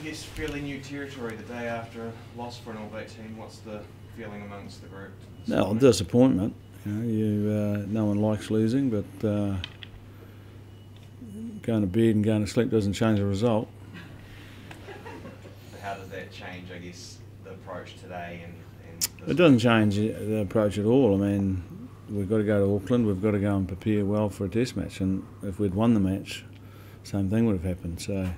guess fairly new territory the day after a loss for an All Black team. What's the feeling amongst the group? No, disappointment. No one likes losing, but going to bed and going to sleep doesn't change the result. So how does that change, I guess, the approach today? It doesn't change the approach at all. I mean, we've got to go to Auckland, we've got to go and prepare well for a test match, and if we'd won the match, same thing would have happened. So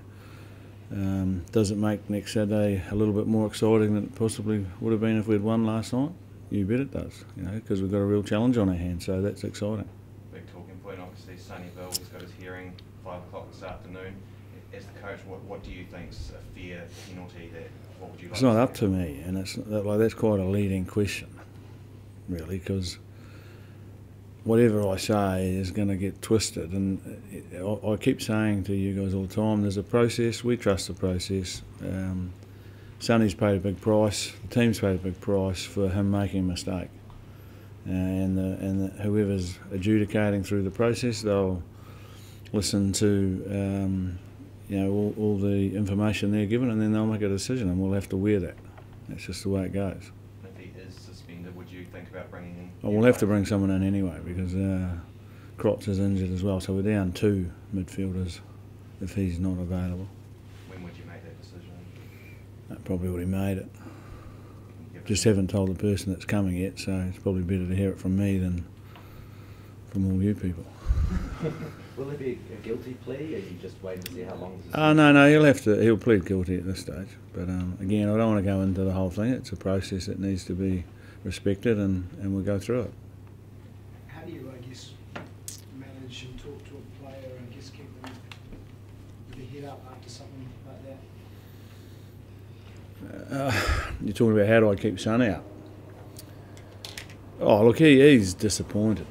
does it make next Saturday a little bit more exciting than it possibly would have been if we'd won last night? You bet it does, because we've got a real challenge on our hands, so that's exciting. Big talking point, obviously, NZLvBIL has got his hearing 5 o'clock this afternoon. As the coach, what do you think's a fair penalty? What would you like? It's not up to me, and that's quite a leading question, really, because whatever I say is going to get twisted. And I keep saying to you guys all the time, there's a process. We trust the process. Sonny's paid a big price. The team's paid a big price for him making a mistake, and whoever's adjudicating through the process, they'll listen to all the information they're given, and then they'll make a decision, and we'll have to wear that. That's just the way it goes. If he is suspended, would you think about bringing in? Oh, we'll have to bring someone in anyway, because Crotts is injured as well, so we're down 2 midfielders if he's not available. When would you make that decision? I probably already made it. Just haven't told the person that's coming yet, so it's probably better to hear it from me than from all you people. Will there be a guilty plea, or you just wait to see how long this is? No, he'll plead guilty at this stage. But again, I don't want to go into the whole thing. It's a process that needs to be respected, and we'll go through it. How do you, I guess, manage and talk to a player and just keep them with their head up after something like that? You're talking about how do I keep Sonny out? Oh, look, he's disappointed.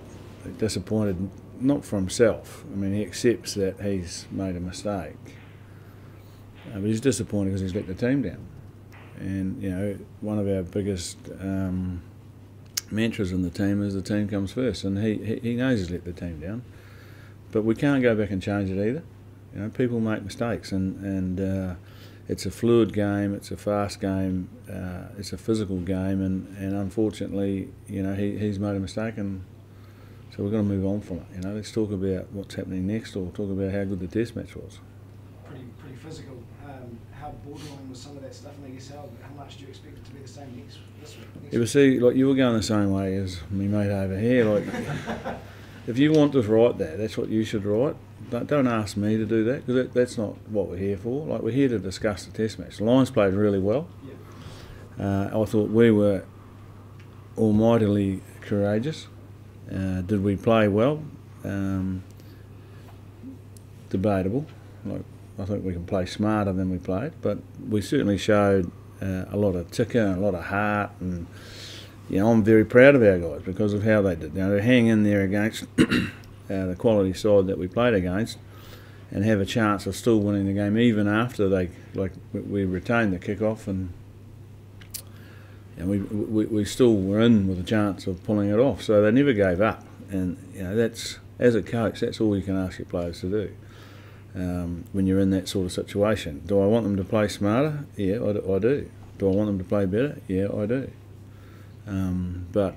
Disappointed not for himself. I mean, he accepts that he's made a mistake. But he's disappointed because he's let the team down. And, one of our biggest mantras in the team is the team comes first. And he knows he's let the team down. But we can't go back and change it either. People make mistakes, and it's a fluid game, it's a fast game, it's a physical game, and unfortunately, he's made a mistake, and so we've got to move on from it. Let's talk about what's happening next, or talk about how good the test match was. Pretty physical. How borderline was some of that stuff, and I guess how much do you expect it to be the same this week? You will see, like you were going the same way as me mate over here. Like, if you want to write that's what you should write. Don't ask me to do that, because that's not what we're here for. Like, we're here to discuss the test match. The Lions played really well. Yeah. I thought we were almightily courageous. Did we play well? Debatable. Like, I think we can play smarter than we played, but we certainly showed a lot of ticker and a lot of heart, and I'm very proud of our guys because of how they did. To hang in there against the quality side that we played against, and have a chance of still winning the game even after we retained the kick-off, and we still were in with a chance of pulling it off. So they never gave up, and that's, as a coach, that's all you can ask your players to do when you're in that sort of situation. Do I want them to play smarter? Yeah, I do. Do I want them to play better? Yeah, I do. But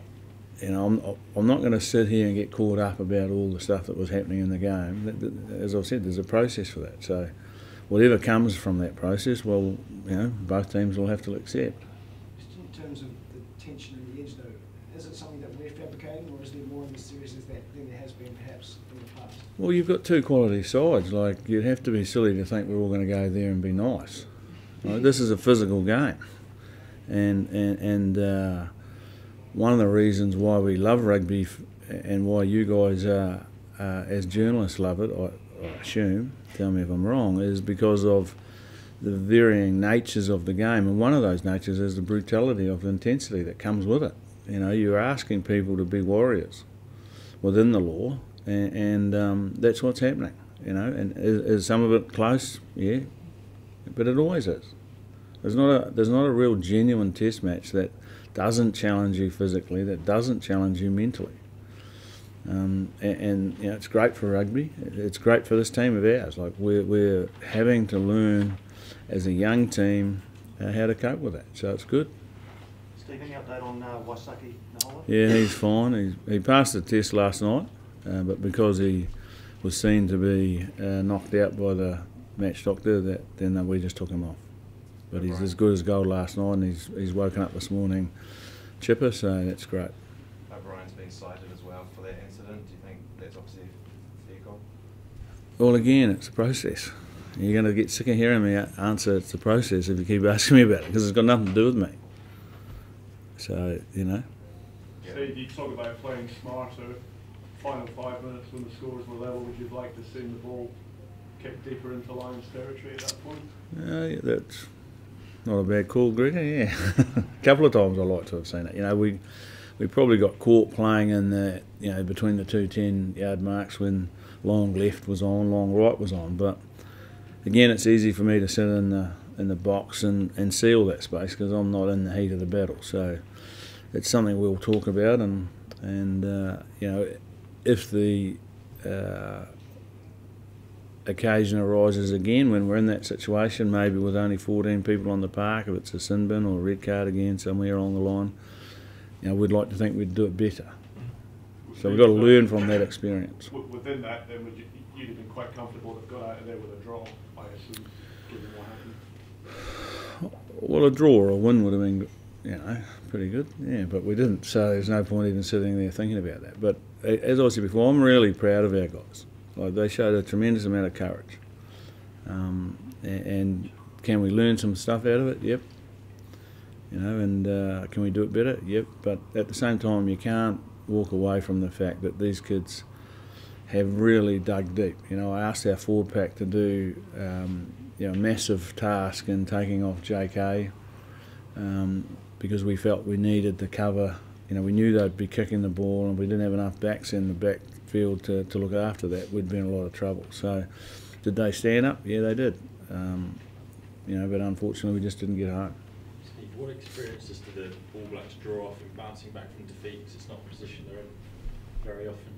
I'm not going to sit here and get caught up about all the stuff that was happening in the game. As I've said, there's a process for that. So whatever comes from that process, well, both teams will have to accept. Just in terms of the tension and the edge, though, is it something that we're fabricating, or is there more in the series than there has been perhaps in the past? Well, you've got 2 quality sides. Like, you'd have to be silly to think we're all going to go there and be nice. Like, this is a physical game, and one of the reasons why we love rugby and why you guys as journalists love it, I assume, tell me if I'm wrong, is because of the varying natures of the game, and one of those natures is the brutality of the intensity that comes with it. You're asking people to be warriors within the law, and that's what's happening. And is some of it close? Yeah, but it always is. There's not a real genuine test match that doesn't challenge you physically, that doesn't challenge you mentally. And it's great for rugby. It's great for this team of ours. Like, we're having to learn as a young team how to cope with that. So it's good. Steve, any update on Waisaki Nahola? Yeah, he's fine. He passed the test last night, but because he was seen to be knocked out by the match doctor, then we just took him off. But he's as good as gold last night, and he's woken up this morning chipper, so that's great. O'Brien's been cited as well for that incident. Do you think that's obviously a fair call? Well, again, it's a process. You're going to get sick of hearing me answer it's the process if you keep asking me about it, because it's got nothing to do with me. So, you know. Steve, you talk about playing smarter. Final 5 minutes when the scores were level, would you like to see the ball kick deeper into Lions territory at that point? Yeah, that's not a bad call, Gregor, yeah. A couple of times I'd like to have seen it. You know, we probably got caught playing in the, you know, between the two 10-yard marks when long left was on, long right was on. But again, it's easy for me to sit in the box and see all that space because I'm not in the heat of the battle. So it's something we'll talk about, and you know, if the occasion arises again when we're in that situation, maybe with only 14 people on the park, if it's a sin bin or a red card again somewhere along the line, you know, we'd like to think we'd do it better. So we've got to learn from that experience. Within that, then you'd have been quite comfortable to have got out of there with a draw, I assume, given what happened. Well, a draw or a win would have been, you know, pretty good. Yeah, but we didn't. So there's no point even sitting there thinking about that. But as I said before, I'm really proud of our guys. Like, they showed a tremendous amount of courage. And can we learn some stuff out of it? Yep. You know, and can we do it better? Yep. But at the same time, you can't walk away from the fact that these kids have really dug deep. You know, I asked our forward pack to do you know, a massive task in taking off JK because we felt we needed to cover. You know, we knew they'd be kicking the ball, and we didn't have enough backs in the backfield to look after that. We'd be in a lot of trouble. So, did they stand up? Yeah, they did. You know, but unfortunately, we just didn't get home. Steve, what experiences do the All Blacks draw off in bouncing back from defeat? Because it's not a position they're in very often.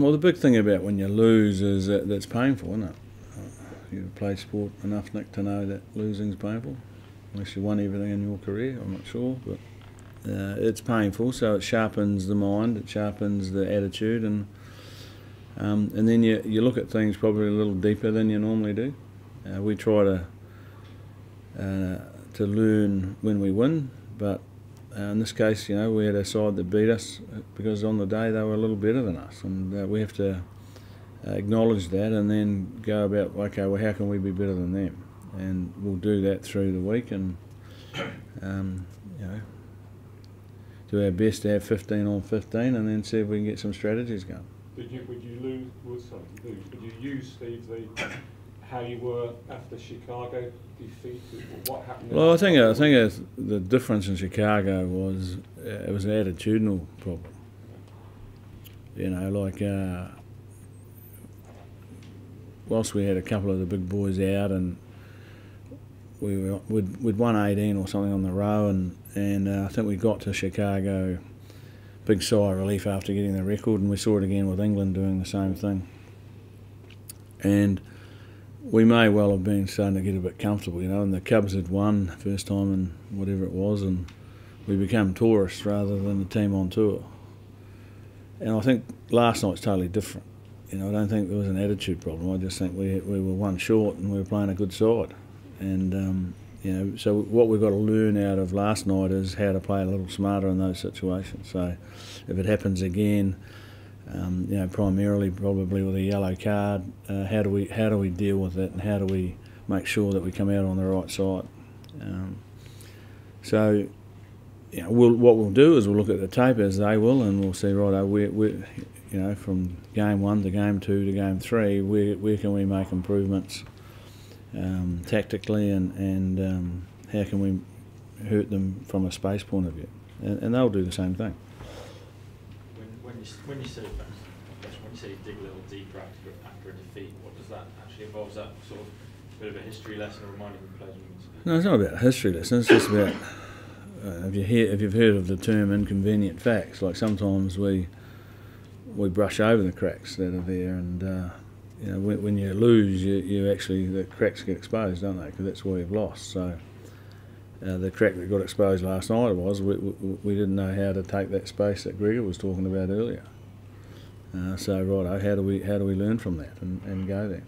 Well, the big thing about when you lose is that that's painful, isn't it? You've played sport enough, Nick, to know that losing's painful. Unless you won everything in your career, I'm not sure, but it's painful. So it sharpens the mind, it sharpens the attitude, and then you look at things probably a little deeper than you normally do. We try to learn when we win, but in this case, you know, we had a side that beat us because on the day they were a little better than us, and we have to acknowledge that and then go about, okay, well, how can we be better than them? And we'll do that through the week, and you know, do our best to have 15 on 15, and then see if we can get some strategies going. Would you use, Steve, how you were after Chicago defeat? What happened? Well, I think the difference in Chicago was it was an attitudinal problem. You know, like whilst we had a couple of the big boys out and we'd won 18 or something on the row, and I think we got to Chicago, big sigh of relief after getting the record, and we saw it again with England doing the same thing. And we may well have been starting to get a bit comfortable, you know, and the Cubs had won first time in whatever it was, and we became tourists rather than a team on tour. And I think last night's totally different. You know, I don't think there was an attitude problem. I just think we were one short and we were playing a good side. And, you know, so what we've got to learn out of last night is how to play a little smarter in those situations. So if it happens again, you know, primarily probably with a yellow card, how do we deal with it, and how do we make sure that we come out on the right side? So, you know, what we'll do is we'll look at the tape as they will, and we'll see, right, we you know, from game 1 to game 2 to game 3, where can we make improvements tactically, and how can we hurt them from a space point of view, and they'll do the same thing. When you say you dig a little deeper after a defeat, what does that actually involve? Is that sort of a bit of a history lesson, or reminding the players? No, it's not about a history lesson. It's just about if you've heard of the term inconvenient facts. Like sometimes we brush over the cracks that are there, and you know, when you lose, you actually, the cracks get exposed, don't they? Because that's why you've lost. So the crack that got exposed last night was we didn't know how to take that space that Gregor was talking about earlier. So righto, how do we learn from that and go there?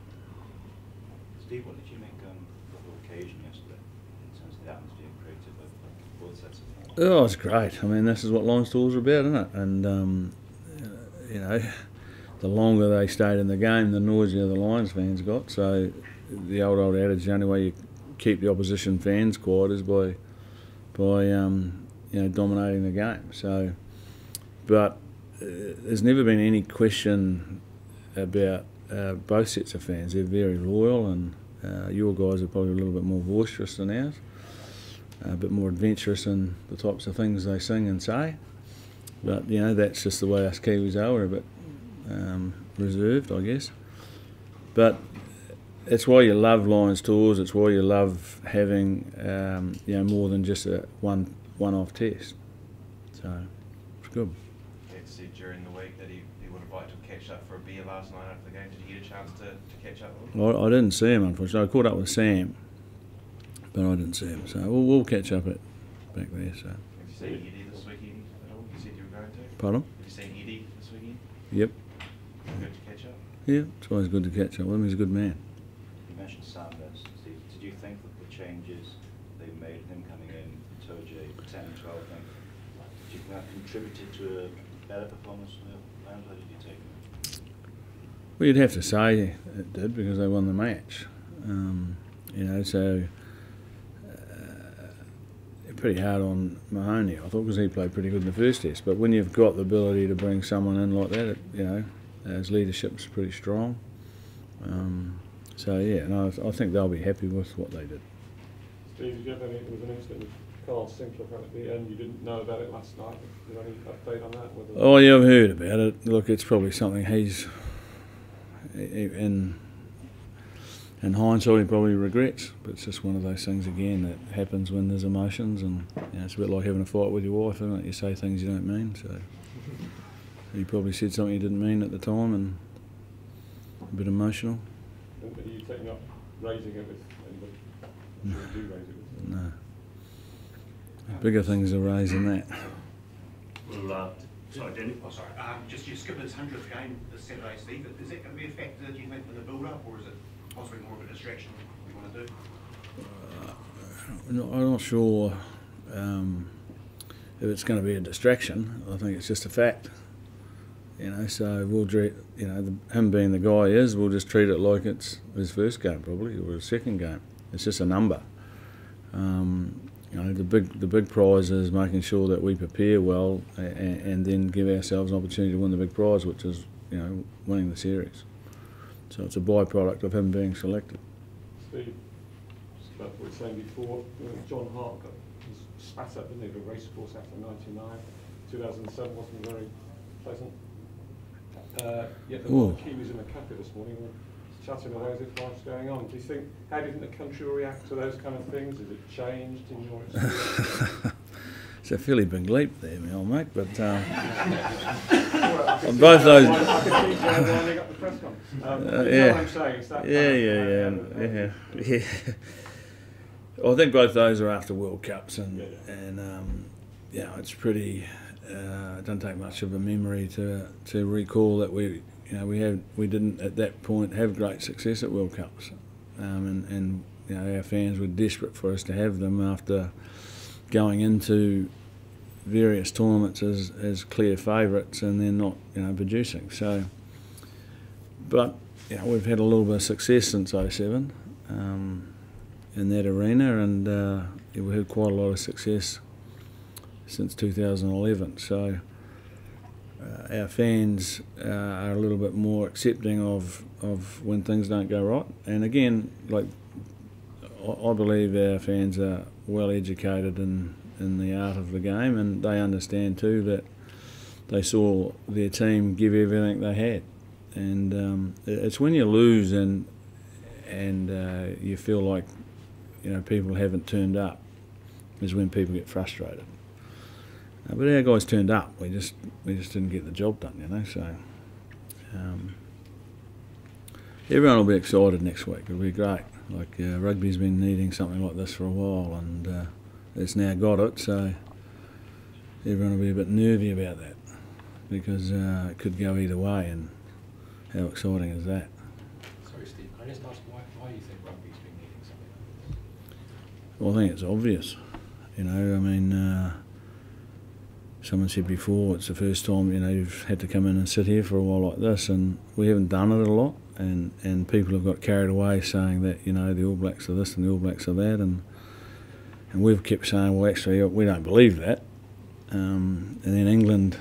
Steve, what did you make of the occasion yesterday in terms of the atmosphere created by both sets of players? Oh, it's great. I mean, this is what Lions Tours are about, isn't it? And you know, the longer they stayed in the game, the noisier the Lions fans got. So the old adage, the only way you keep the opposition fans quiet is by you know, dominating the game. So, but there's never been any question about both sets of fans. They're very loyal, and your guys are probably a little bit more boisterous than ours, a bit more adventurous in the types of things they sing and say. But you know, that's just the way us Kiwis are. We're a bit reserved, I guess. But it's why you love Lions Tours. It's why you love having you know, more than just a one-off test. So it's good. Ed said during the week that he would have liked to catch up for a beer last night after the game. Did you get a chance to catch up with him? Well, I didn't see him, unfortunately. I caught up with Sam, but I didn't see him. So we'll catch up back there. So. Have you seen Eddie this weekend at all? You said you were going to. Pardon? Have you seen Eddie this weekend? Yep. Good to catch up? Yeah, it's always good to catch up with him. He's a good man. You mentioned Sam there, Steve. Did you think that the changes they made, him coming in, Toje, 10 and 12, did you think that contributed to a better performance from the Lions? How did you take it? Well, you'd have to say it did, because they won the match. You know, so pretty hard on Mahoney, I thought, because he played pretty good in the first test. But when you've got the ability to bring someone in like that, you know, his leadership's pretty strong. So yeah, no, I think they'll be happy with what they did. Steve, did you have any, there was an incident with Carl Sinclair at the end, you didn't know about it last night. Is there any update on that? Whether Oh yeah, I've heard about it. Look, it's probably something he's, in hindsight, he probably regrets. But it's just one of those things again that happens when there's emotions, and you know, it's a bit like having a fight with your wife, isn't it? You say things you don't mean. So he probably said something he didn't mean at the time, and a bit emotional. are you taking up raising it with anybody? No. Sure you do raise it with No. Bigger things are raised than that. Well, sorry, Danny. Oh, sorry. Just you skipping his 100th game this Saturday, Steve. Is that going to be a factor, do you think, in the build-up, or is it possibly more of a distraction you want to do? I'm not sure if it's going to be a distraction. I think it's just a fact. You know, so we'll treat, you know, him being the guy he is, we'll just treat it like it's his first game probably, or his second game. It's just a number. You know, the big prize is making sure that we prepare well and then give ourselves an opportunity to win the big prize, which is, you know, winning the series. So it's a byproduct of him being selected. Steve, just about what we were saying before, John Hart got spat at, didn't he, the race course after 99. 2007 wasn't very pleasant. Yet the Kiwis in the cafe this morning were chatting away as if life's going on. Do you think, how do you think the country will react to those kind of things? Has it changed in your experience? It's a fairly big leap there, my old mate, but both those. I could keep winding up the press conference. You know what I'm saying? It's that Yeah. I think both those are after World Cups, and you know, it's pretty. It doesn't take much of a memory to recall that we didn't at that point have great success at World Cups, and you know, our fans were desperate for us to have them after going into various tournaments as clear favourites and then not, you know, producing. So, but you know, we've had a little bit of success since '07 in that arena, and we've had quite a lot of success since 2011. So our fans are a little bit more accepting of when things don't go right. And again, like, I believe our fans are well educated in the art of the game, and they understand too that they saw their team give everything they had. And it's when you lose and you feel like, you know, people haven't turned up, is when people get frustrated. But our guys turned up. We just didn't get the job done, you know. So Everyone will be excited next week. It'll be great. Like rugby's been needing something like this for a while, and it's now got it. So everyone will be a bit nervy about that because it could go either way. And how exciting is that? Sorry, Steve. Can I just ask why you think rugby's been needing something like this? Well, I think it's obvious. You know, I mean, someone said before it's the first time you've had to come in and sit here for a while like this, and we haven't done it a lot. And people have got carried away saying that the All Blacks are this and the All Blacks are that, and we've kept saying, well, actually we don't believe that. And then England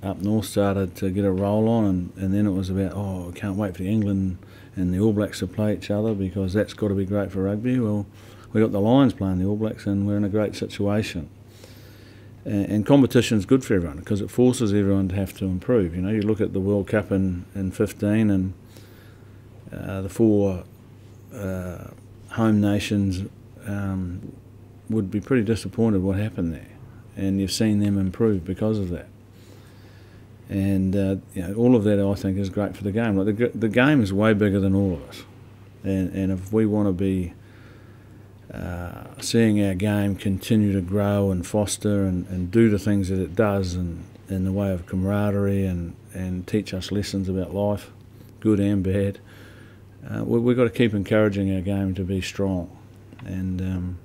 up north started to get a roll on, and then it was about, I can't wait for the England and the All Blacks to play each other because that's got to be great for rugby. Well, we got the Lions playing the All Blacks, and we're in a great situation. And competition's good for everyone because it forces everyone to have to improve. You look at the World Cup in 15 and the 4 home nations would be pretty disappointed what happened there, and you've seen them improve because of that. And all of that I think is great for the game. Like the game is way bigger than all of us, and if we want to be seeing our game continue to grow and foster and do the things that it does in the way of camaraderie and teach us lessons about life, good and bad, we've got to keep encouraging our game to be strong. And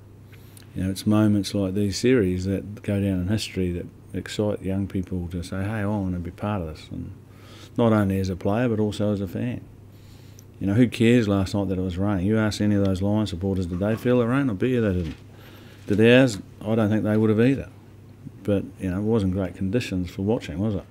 it's moments like these series that go down in history that excite young people to say, hey, I want to be part of this, and not only as a player but also as a fan. Who cares last night that it was raining? You ask any of those Lions supporters, did they feel the rain? I bet you they didn't. Did ours? I don't think they would have either. But, it wasn't great conditions for watching, was it?